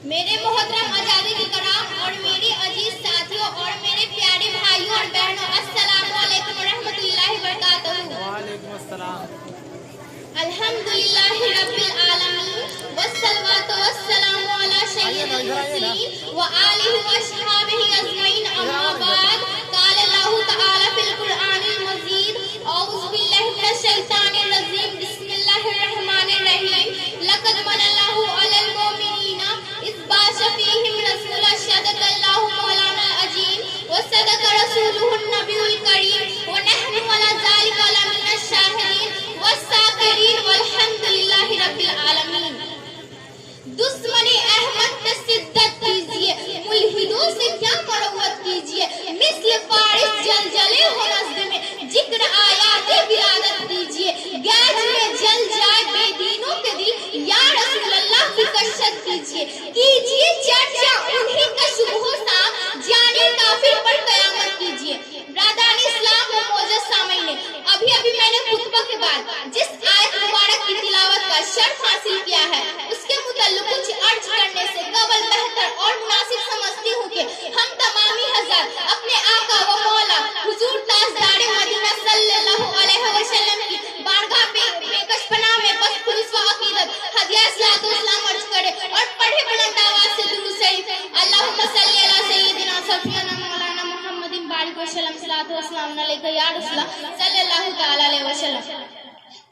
मेरे मोहतरम आजादी के कराम और मेरे अजीज साथियों और मेरे प्यारे भाइयों और बहनों, अस्सलाम वालेकुम रहमतुल्लाहि व बरकातहू। वालेकुम अस्सलाम। अल्हम्दुलिल्लाहि रब्बिल आलमीन वस्सलातु वस्सलामु अला सय्यिदिल मुरसलीन व आलिहि व अस्हाबिहि अजमईन, अम्मा बाद। क़ाल अल्लाहु तआला फिल कुरआनिल मजीद, औज़ु बिल्लाहि मिनश शैतानिर रजीम, बिस्मिल्लाहिर रहमानिर रहीम। लक़द मनल्लाहु अलल मुमिनीना इज़ बअसा फ़ीहिम रसूलन सदक़ल्लाहु मौलाना अज़ीम व सदक़ रसूलुहुन नबियुल करीम व नहनु अला ज़ालिका लमिनश शाहिदीन वस्साकिरीन वल्हम्दुलिल्लाहि रब्बिल आलमीन। दुश्मनी अहमद पे शिद्दत कीजिए, मुल्हिदों से क्या मरवत कीजिए। मिस्ल फारिस जलजले हो नज़्द में, जिक्र आयाते विरादत कीजिए। गैज में जल जाए बेदीनों के दिल, या रसूल अल्लाह की कसरत कीजिए चर्चा उन्हीं का सुबह शाम, जाने काफिर पर कयामत कीजिए। ब्रादरान इस्लाम व मोअज़्ज़ज़ सामीन, अभी मैंने खुतबा के बाद जिस आयत मुबारक की तिलावत का शर्फ हासिल किया है, उसके मुताल्लिक़ कुछ अर्ज करने से कबल बेहतर और मुनासिब समझती हूँ कि हम तमामी हज़रात अपने आका व मौला हुजूर ताजदार मदीना सल्लल्लाहु अलैहि वसल्लम की बारगाह पे बेकशपना में बस खुलूस व अकीदत हदिया सलातो सलाम अर्ज करे और पढ़े बुलंद आवाज से दुरूद शरीफ, अल्लाहुम्मा सल्ली अला सय्यिदिना सफियना मौलाना मुहम्मदिन बारिक वसल्लम सलातो वसलाम अलैका या रसूलल्लाह सल्लल्लाहु तआला अलैहि वसल्लम।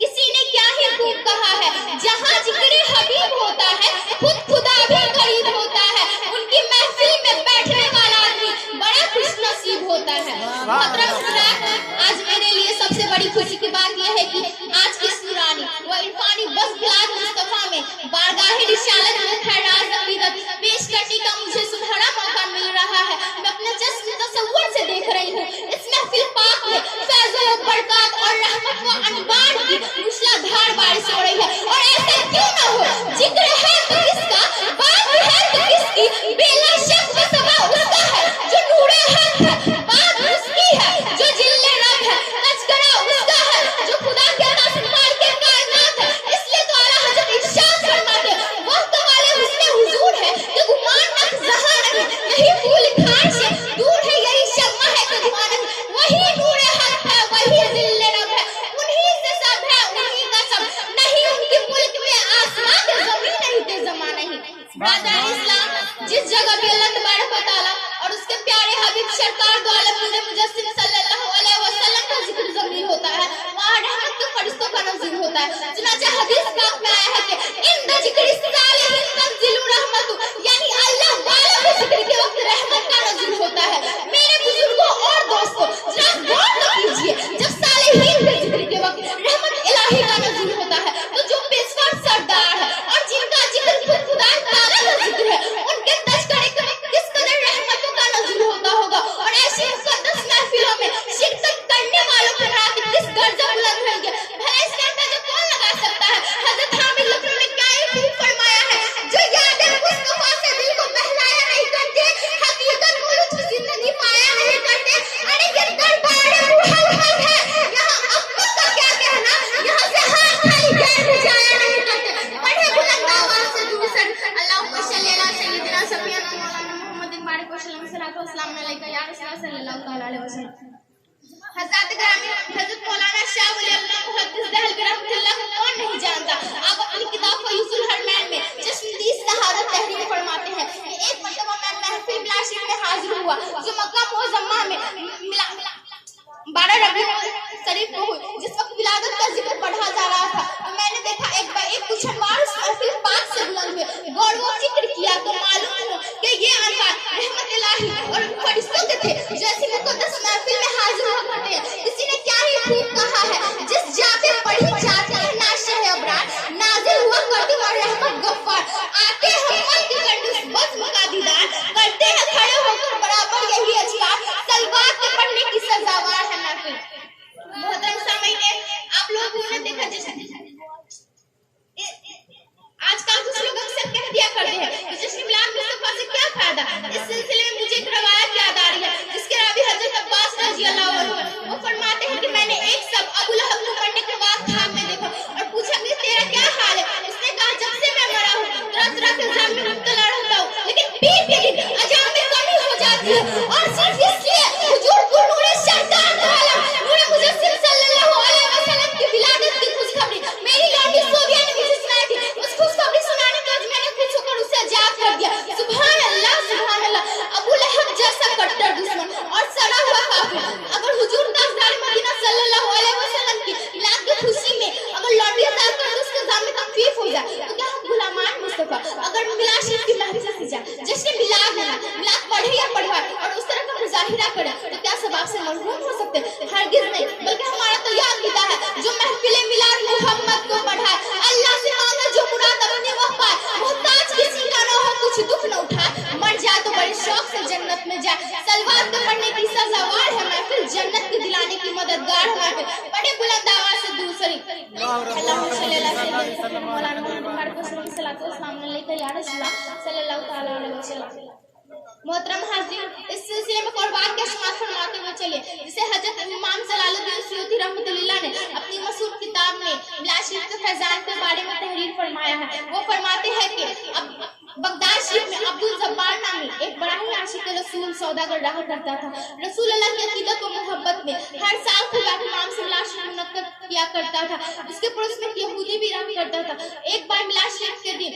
किसी ने क्या ही खूब कहा है, जहाँ जिक्र हबीब होता है खुद खुदा भी करीब होता है। उनकी महफिल में बैठने वाला आदमी बड़ा खुशनसीब होता है। मोहतरम हज़रात, आज मेरे लिए सबसे बड़ी खुशी की बात यह है कि आज की नूरानी व इरफानी बस बिलाद मुस्तफा में बारगाह रिसालत में खैरात अकीदत पेश करने का मुझे सुनहरा मौका मिल रहा है। मैं अपने जिस्म तसव्वुर से देख रही हूँ इस महफिल पाक में फैज़ व बरकत और रहमत व अनवार की मूसलाधार बारिश हो रही है। और ऐसा क्यों ना हो, जिक्र है तो किसका, बात है तो किसकी, बेला शक व सबा उसका है जो नूरे हक है, बात उसकी है जो जिल्ले रब है, तज़किरा उसका है जो खुदा के अता से मालिक कायनात है। इसलिए तो आला हज़रत इरशाद फरमाते वक्त वाले हुस्न हुजूर है कि गुमान तक ज़हा नहीं, यही फूल खार से दूर है, यही शम्मा है कि धुआं नहीं, वही नूरे हक है, वही जिल्ले रब है, उन्हीं से सब है, उन्हीं का सब नहीं, उनके मुल्क में आसमान के ज़मीन नहीं ते ज़मान नहीं। ब्रदर इस्लाम, जिस जगह भी अल्लाह तबारक व तआला और उसके प्यारे हबीब सरकार दो आलम नूर मुजस्सिम सल्लल्लाहु अलैहि वसल्लम का जिक्र ज़मीर होता है, वहाँ रहमत के फरिश्तों का नज़ूल होता है। चुनांचे हदीस पाक में आया है कि इंद जिक्र सालिहीन तंज़िलु रहमतु, यानी अल्लाह वालों के जिक्र के वक्त रहमत का नज़ूल होता है। मेरे बुजुर्गों और दोस्तों, जरा गौर तो कीजिए, जब सालिहीन के जिक्र के वक्त रहमत इलाही का नज़ूल होता है, तो जो पेशवा सरदार है और जिनका जिक्र खुद खुदा ताला का जिक्र है, उनके तज़किरे के वक्त किस कदर रहमतों का नज़ूल होता होगा। और ऐसी मुक़द्दस महफिलों में शिरकत करने वालों के रात किस गर्ज बुलंद होंगे, भला इसका अंदाज़ा कौन लगा सकता है। हज़रत हामिद लकड़ी ने क्या ही खूब फरमाया है, जो याद मुस्तफा से दिल को बहलाया नहीं करते, हकीकत को लुत्फ़ ज़िंदगी पाया नहीं करते। अरे ये दरबार मुहम्मद है, यहाँ अक़्ल का क्या कहना, यहाँ से हाथ खाली गैर जाया नहीं करते। पढ़े बुलंद आवाज़ से दुरूद शरीफ, अल्लाहुम्मा सल्ली अला सय्यिदिना सफियना मौलाना मुहम्मदिन बारिक वसल्लम सलातो वसलाम अलैका या रसूलल्लाह सल्लल्लाहु तआला अलैहि वसल्लम। हज़रत ग्रामी हज़रत मौलाना शाह वली अल्लाह मुहद्दिस दहलवी रहमतुल्लाह को कौन नहीं जानता। आप अपनी किताब फ़यूज़ुल हरमैन में जश्न-ए-दीस शहादत तहरीर फरमाते हैं कि एक मरतबा मैं महफिल बिलाशिर में हाजिर हुआ जो मक्का मुअज़्ज़मा में 12 रबीउल शरीफ को हुई, जिस वक्त विलादत का जिक्र पढ़ा जा रहा था। और मैंने देखा एक कुछनवार उस महफिल पाक से बुलंद हुए, गौर व फिक्र किया तो मालूम हुआ कि ये अनवार रहमत इलाही और फरिश्तों के थे, जैसे मुक़द्दस महफिल में हाजिर हुआ करते हैं। किसी ने क्या ही खूब कहा है, जिस जाते पढ़ी जाती है नाशे अबरार, नाज़िल हुआ करती और रहमत गफ्फार, आते हैं मन के कंडूस बज़्म का दीदार, करते हैं खड़े होकर बराबर यही अज़कार, सलवात के पढ़ने की सज़ावार है महफिल। मोहतरम सामीन, आप लोगों ने देखा जैसे आजकल कुछ लोग अक्सर कह दिया करते हैं कि जश्न मिलाद मुस्तफा से क्या फायदा। इस सिलसिले में मुझे एक रवायत याद आ रही है, जिसके रावी हज़रत अब्बास रज़ियल्लाहु अन्हु, वो फरमाते हैं कि मैंने एक सब अबू लहब को मरने के बाद ख्वाब में देखा और पूछा कि तेरा क्या हाल है। उसने कहा जब से मैं मरा हूँ तरह तरह के इल्जाम में मुब्तला रहता हूँ, बीत के दिन अजान में कमी हो जाती है और सिर्फ इसलिए हुजूर को नूरे सरकार दो आलम नूरे मुजस्सिम सल्लल्लाहु अलैहि वसल्लम की विलादत की खुशखबरी मेरी लौंडी सोबिया ने मुझे सुनाई थी। उस खुशखबरी सुनाने के बाद मैंने खुश होकर उसे आजाद कर दिया। सुभान अल्लाह। अबू लहब जैसा कट्टर दुश्मन और सड़ा हुआ काफिर अगर हुजूर ताजदार मदीना सल्लल्लाहु अलैहि वसल्लम की मिलाद की खुशी में अगर लौंडी अता कर उसके जाम में तकलीफ हो जाए तो क्या हम गुलामान मुस्तफा अगर मिलाद शरीफ की महफिल से जाए जश्न मिलाद पढ़े या पढ़वाए और उस तरह का मुजाहिरा करे तो क्या सवाब से महरूम हो सकते? हरगिज नहीं, बल्कि हमारा तो यह अकीदा है जो महफिल मिलाद मोहम्मद को पढ़ाए अल्लाह से मांगे जो मुराद अपने वह पाए, मोहताज किसी का न हो कुछ दुख न उठाए, मर जाए तो बड़े शौक से जन्नत में जाए। सलवात पे पढ़ने की सजावार है महफिल, जन्नत के दिलाने की मददगार है महफिल। बड़े बुलंद आवाज से दूसरी अल्लाहुम्मा सल्ली अला सय्यिदना मौलाना मुहम्मद रसूल सल्लल्लाहु अलैहि वसल्लम। मोहतरम हाज़रीन, इस सिलसिले में कुर्बान के शुमार फरमाते हुए चलिए जिसे हजरत इमाम जलालुद्दीन सुयूती रहमतुल्लाह ने अपनी मशहूर किताब में मिलाद शरीफ के फैजान के बारे में तहरीर फरमाया है। वो फरमाते हैं कि अब बगदाद शरीफ में अब्दुल जब्बार नामी एक बड़ा ही आशिक रसूल सौदागर रहा करता था। रसूल अल्लाह की अकीदत और मोहब्बत में हर साल खुदा के नाम से मिलाद शरीफ मुनक्कद किया करता था। उसके पड़ोस में यहूदी भी रहा करता था। एक बार मिलाद शरीफ के दिन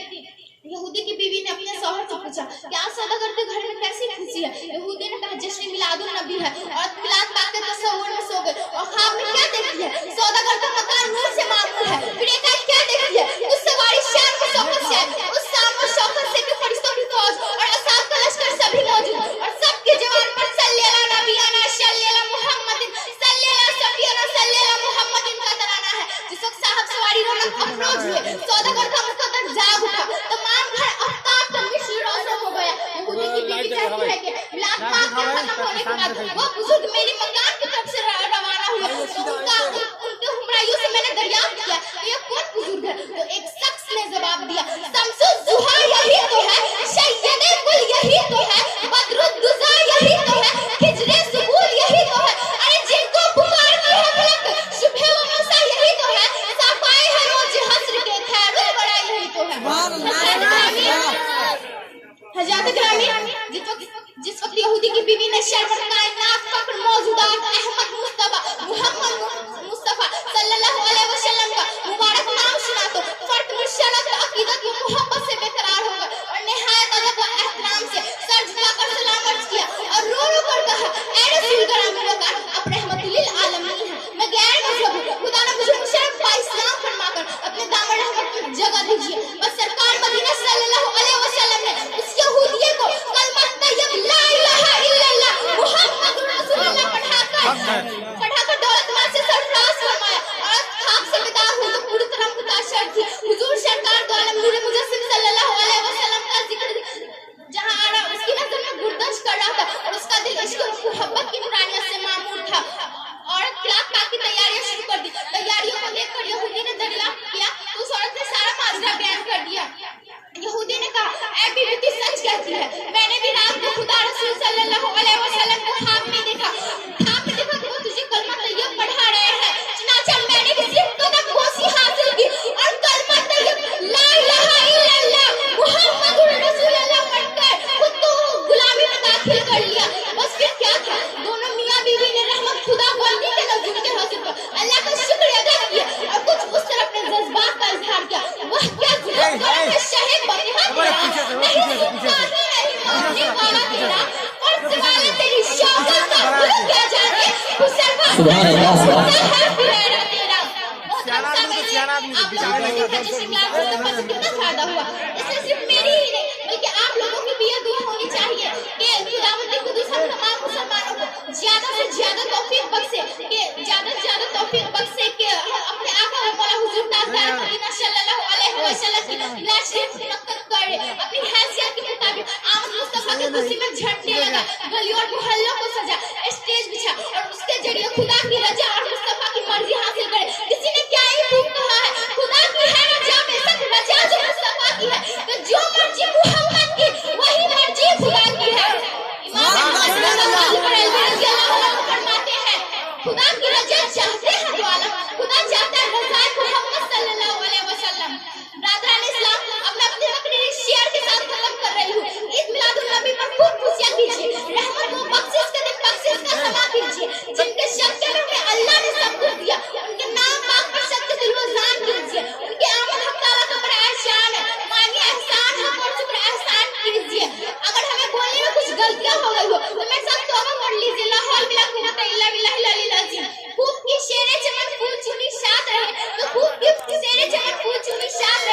यहूदी की बीवी ने अपने शौहर से पूछा कि आज सौदागर के घर में कैसी खुशी है? यहूदी ने कहा जश्न मिलादुन नबी है और मिलाद पाके तसव्वुर में सो गए और ख्वाब में क्या देखती है? सौदागर का मकान नूर से मामूर है। फिर एक क्या देखती है? उस सवारी शान और शौकत से है, उस शान और शौकत से कि फरिश्तों की फौज और असाब का लश्कर सभी मौजूद और सबके जवान पर सल्ली अला नबीना सल्ली अला मुहम्मदिन सल्ली अला सफीना सल्ली अला मुहम्मदिन का तराना है। जिस वक्त साहब सवारी रौनक अफरोज हुए सौदागर का मुकद्दर जाग उठा, तमाम घर आफ्ताब का मिश्र रोशन हो गया। यहूदी की बीवी कहती है कि मिलाद पाक के खत्म होने के बाद वो बुजुर्ग मेरी मकान की तरफ से रवाना हुए तो उनके हुमराइयों से मैंने दरियाफ्त किया ये कौन बुजुर्ग है? तो एक शख्स ने जवाब दिया शम्सुज जुहा यही तो है, सैयदे कुल यही तो है, बदरुद्दुजा यही तो है, हिजरे सुबूल यही तो है। अरे जिनको पुकारती है फलक सुबह व मसा यही तो है, सफाई है रोज हस्र के खैरुल बड़ा यही तो है। हज़रत ग्रामी जिस वक्त यहूदी की बीवी ने शर्मर कायनात फक्र मौजूदात अहमद मुस्तफा सल्लल्लाहु अलैहि वसल्लम का मुबारक नाम सुना तो फर्द मुशर्रफ अकीदत व मोहब्बत से बेकरार हो गए और निहायत अदब व एहतराम से सर झुकाकर सलाम अर्ज किया और रो रो कर कहा ऐ रसूल ग्रामी वकार आप रहमतुल लिल आलमीन हैं, मैं गैर मजहब हूं, खुदा ने मुझे मुशर्रफ बा इस्लाम फरमाकर अपने दामन रहमत में जगह दीजिए। बस सरकार मदीना सल्लल्लाहु अलैहि वसल्लम ने उस यहूदिये को कलमा तैयब ला इलाहा इल्लल्लाह मुहम्मदुर रसूलुल्लाह पढ़ाकर दौलतमान से सरफराज फरमाया और खाक से विदा हुई तो पूरी तरह मुताशर थी। हुजूर सरकार दो आलम नूर मुजस्सिम सल्लल्लाहु अलैहि वसल्लम का जिक्र जहां आ रहा उसकी नजर में गुर्दश कर रहा था और उसका दिल इश्क और मोहब्बत की नूरानियत से मामूर था। और क्लास पाक की तैयारियां शुरू कर दी। तैयारियों को देखकर यहूदी ने दरियाफ्त किया तो उस औरत ने सारा माजरा बयान कर दिया। यहूदी ने कहा ऐ बीवी तू सच कहती है, मैंने भी रात को खुदा रसूल सल्लल्लाहु अलैहि वसल्लम को ख्वाब में देखा कि वो तुझे कलमा तैयब पढ़ा रहे हैं। चुनांचे मैंने भी सिर्फ कदम बोसी हासिल की और कलमा तैयब ला इलाहा इल्लल्लाह मुहम्मदुर रसूलुल्लाह पढ़कर खुद तो गुलामी में दाखिल कर लिया। बस फिर क्या था, दोनों मियां बीवी ने रहमत खुदा बोलने के नजूर के हासिल पर अल्लाह का शुक्र अदा किया और कुछ उस तरह अपने जज्बात का इजहार किया। वह क्या जुल्म है शहीद बतिहा तेरा नहीं सुल्तानी नहीं मानने वाला तेरा और सवाल तेरी शौकत का भूल क्या जाने मुसलमान सुभान अल्लाह है फिर तेरा। आप लोगों को जश्न मिलाद मुस्तफा से कितना फायदा हुआ? इससे सिर्फ मेरी ही नहीं बल्कि आप लोगों की भी यह दुआ होनी चाहिए कि खुदावंद कुदूस हम तमाम मुसलमानों को ज्यादा से ज्यादा तौफीक बख्शे कि ज्यादा से ज्यादा तौफीक बख्शे कि अपने आका व मौला हुजूर ताजदार मदीना सल्लल्लाहु अलैहि वसल्लम की मिलाद शरीफ मुनक्कद करे। अपनी हैसियत के मुताबिक आमद मुस्तफा की खुशी में झंडे लगा, गलियों और मोहल्लों को सजा, स्टेज बिछा और उसके जरिए खुदा की रजा और मुस्तफा की मर्जी हासिल करे। किसी ने क्या ही खूब कहा है, खुदा की है रजा बेशक रजा जो मुस्तफा की है, तो जो मर्जी मुहम्मद की वही मर्जी खुदा की है। इमाम फरमाते हैं खुदा की रजा चाहते हैं दो आलम, खुदा चाहता है रज़ा मुहम्मद सल्लल्लाहु अलैहि वसल्लम। ब्रादरान इस्लाम अब मैं अपने तकरीर शेयर के साथ खत्म कर रही हूँ। ईद मिलाद हो गई हो तो मेरे साथ तौबा कर लीजिए। ला हौल बिला कुव्वत इल्ला बिल्लाहिल अलील अज़ीम। खूब की शेरे चमन फूल चुनी शाद रहे तो खूब की शेरे चमन फूल चुनी शाद